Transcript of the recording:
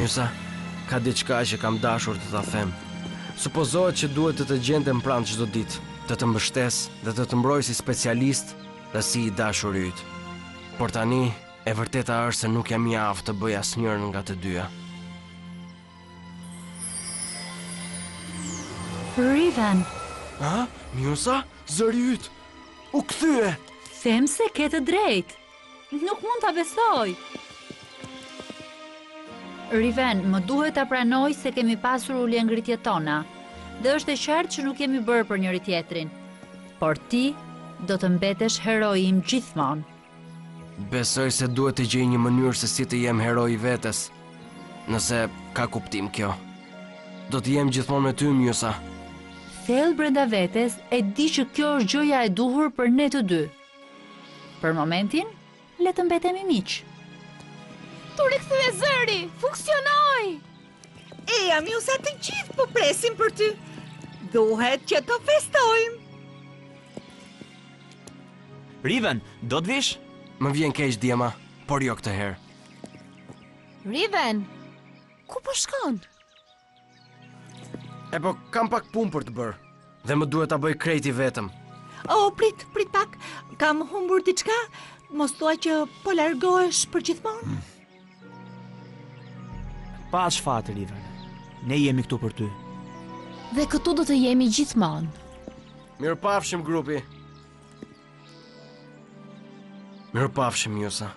Mjusa, ka diçka që kam dashur të ta them. Supozohet që duhet të të gjente më pranë çdo ditë, të të mbështes dhe të të mbroj si specialist dhe si i dashur yt. Por tani, e vërteta është se nuk jam i aftë të bëj asnjërin nga të dyja. Riven, Ha? Mjusa? Zëri yt! U kthye! them se ke të drejtë. Nuk mund ta besoj. Riven, më duhet ta pranoj se kemi pasur ulje ngritjet tona. Dhe është e qartë që nuk jemi bërë për njëri tjetrin. Por ti do të mbetesh heroi im gjithmonë. Besoj se duhet të gjej një mënyrë se si të jem heroi vetes. Nëse ka kuptim kjo. Do të jem gjithmonë me ty, Mjusa. Thellë brenda vetes e di që kjo është gjëja e duhur për ne të dy. Për momentin, le të mbetemi miq. Tu rikthye zëri! Funksionoi! Eja, Mjusa, të gjithë po presim për ty. Duhet që të festojmë. Riven, do të vish? Më vjen keq Diema, por jo këtë herë. Riven, ku po shkon? E po, kam pak punë për të bërë. Dhe më duhet ta bëj krejti vetëm. O, prit pak. Kam humbur diçka. Mos thua që po largohesh për gjithmonë. Pa çfarë, Riven. Ne jemi këtu për ty. Dhe këtu do të jemi gjithmonë. Mirupafshim, grupi. Mirupafshim, Mjusa.